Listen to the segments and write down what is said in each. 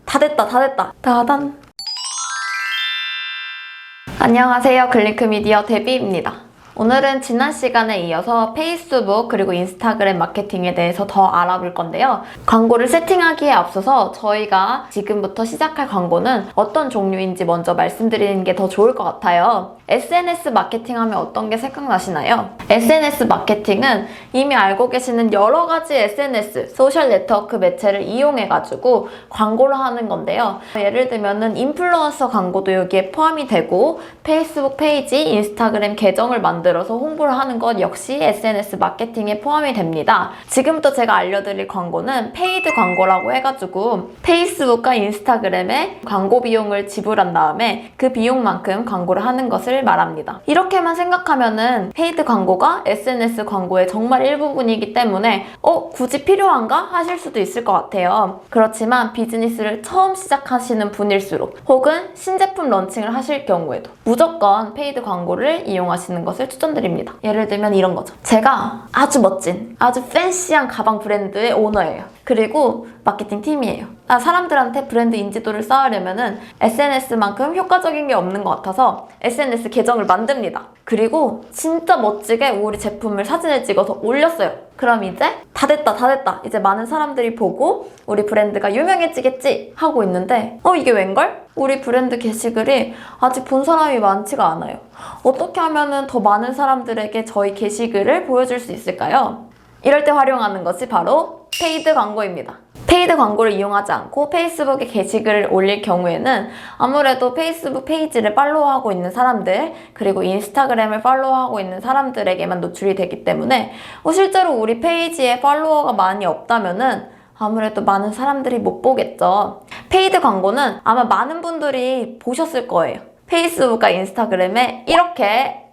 다 됐다, 다 됐다. 따단. 안녕하세요. 글링크미디어 데비입니다. 오늘은 지난 시간에 이어서 페이스북 그리고 인스타그램 마케팅에 대해서 더 알아볼 건데요. 광고를 세팅하기에 앞서서 저희가 지금부터 시작할 광고는 어떤 종류인지 먼저 말씀드리는 게 더 좋을 것 같아요. SNS 마케팅 하면 어떤 게 생각나시나요? SNS 마케팅은 이미 알고 계시는 여러 가지 SNS, 소셜 네트워크 매체를 이용해가지고 광고를 하는 건데요. 예를 들면은 인플루언서 광고도 여기에 포함이 되고 페이스북 페이지, 인스타그램 계정을 만들어서 홍보를 하는 것 역시 SNS 마케팅에 포함이 됩니다. 지금부터 제가 알려드릴 광고는 페이드 광고라고 해가지고 페이스북과 인스타그램에 광고 비용을 지불한 다음에 그 비용만큼 광고를 하는 것을 말합니다. 이렇게만 생각하면은 페이드 광고가 SNS 광고의 정말 일부분이기 때문에 굳이 필요한가? 하실 수도 있을 것 같아요. 그렇지만 비즈니스를 처음 시작하시는 분일수록 혹은 신제품 런칭을 하실 경우에도 무조건 페이드 광고를 이용하시는 것을 추천드립니다. 예를 들면 이런 거죠. 제가 아주 멋진, 아주 팬시한 가방 브랜드의 오너예요. 그리고 마케팅 팀이에요. 사람들한테 브랜드 인지도를 쌓으려면은 SNS만큼 효과적인 게 없는 것 같아서 SNS 계정을 만듭니다. 그리고 진짜 멋지게 우리 제품을 사진을 찍어서 올렸어요. 그럼 이제 다 됐다, 다 됐다. 이제 많은 사람들이 보고 우리 브랜드가 유명해지겠지 하고 있는데 이게 웬걸? 우리 브랜드 게시글이 아직 본 사람이 많지가 않아요. 어떻게 하면은 더 많은 사람들에게 저희 게시글을 보여줄 수 있을까요? 이럴 때 활용하는 것이 바로 페이드 광고입니다. 페이드 광고를 이용하지 않고 페이스북에 게시글을 올릴 경우에는 아무래도 페이스북 페이지를 팔로우하고 있는 사람들 그리고 인스타그램을 팔로우하고 있는 사람들에게만 노출이 되기 때문에 실제로 우리 페이지에 팔로워가 많이 없다면은 아무래도 많은 사람들이 못 보겠죠. 페이드 광고는 아마 많은 분들이 보셨을 거예요. 페이스북과 인스타그램에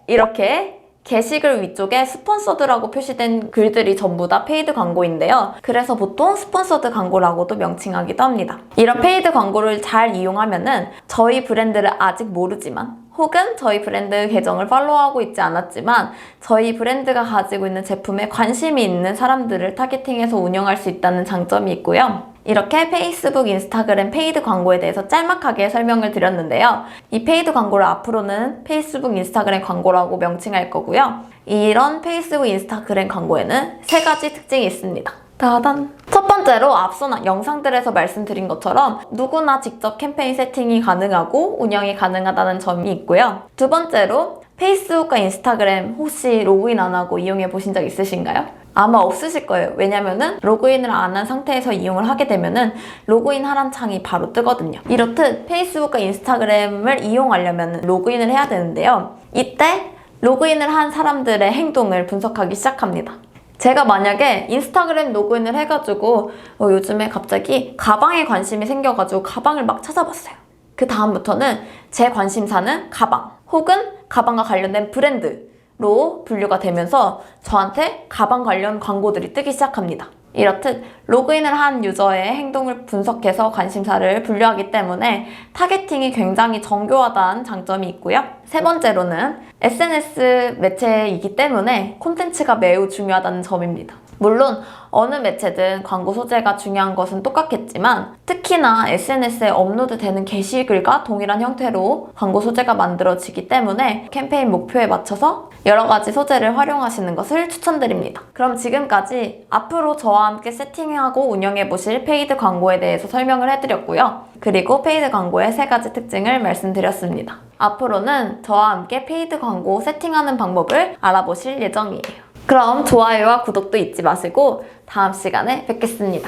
이렇게 게시글 위쪽에 스폰서드라고 표시된 글들이 전부 다 페이드 광고인데요. 그래서 보통 스폰서드 광고라고도 명칭하기도 합니다. 이런 페이드 광고를 잘 이용하면은 저희 브랜드를 아직 모르지만 혹은 저희 브랜드 계정을 팔로우하고 있지 않았지만 저희 브랜드가 가지고 있는 제품에 관심이 있는 사람들을 타겟팅해서 운영할 수 있다는 장점이 있고요. 이렇게 페이스북, 인스타그램 페이드 광고에 대해서 짤막하게 설명을 드렸는데요. 이 페이드 광고를 앞으로는 페이스북, 인스타그램 광고라고 명칭할 거고요. 이런 페이스북, 인스타그램 광고에는 3가지 특징이 있습니다. 따단! 첫 번째로 앞서 영상들에서 말씀드린 것처럼 누구나 직접 캠페인 세팅이 가능하고 운영이 가능하다는 점이 있고요. 두 번째로 페이스북과 인스타그램 혹시 로그인 안 하고 이용해 보신 적 있으신가요? 아마 없으실 거예요. 왜냐면은 로그인을 안 한 상태에서 이용을 하게 되면은 로그인 하란 창이 바로 뜨거든요. 이렇듯 페이스북과 인스타그램을 이용하려면 로그인을 해야 되는데요. 이때 로그인을 한 사람들의 행동을 분석하기 시작합니다. 제가 만약에 인스타그램 로그인을 해가지고 요즘에 갑자기 가방에 관심이 생겨가지고 가방을 막 찾아봤어요. 그 다음부터는 제 관심사는 가방 혹은 가방과 관련된 브랜드로 분류가 되면서 저한테 가방 관련 광고들이 뜨기 시작합니다. 이렇듯 로그인을 한 유저의 행동을 분석해서 관심사를 분류하기 때문에 타겟팅이 굉장히 정교하다는 장점이 있고요. 세 번째로는 SNS 매체이기 때문에 콘텐츠가 매우 중요하다는 점입니다. 물론 어느 매체든 광고 소재가 중요한 것은 똑같겠지만 특히나 SNS에 업로드되는 게시글과 동일한 형태로 광고 소재가 만들어지기 때문에 캠페인 목표에 맞춰서 여러 가지 소재를 활용하시는 것을 추천드립니다. 그럼 지금까지 앞으로 저와 함께 세팅하고 운영해보실 페이드 광고에 대해서 설명을 해드렸고요. 그리고 페이드 광고의 3가지 특징을 말씀드렸습니다. 앞으로는 저와 함께 페이드 광고 세팅하는 방법을 알아보실 예정이에요. 그럼 좋아요와 구독도 잊지 마시고 다음 시간에 뵙겠습니다.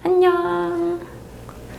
안녕!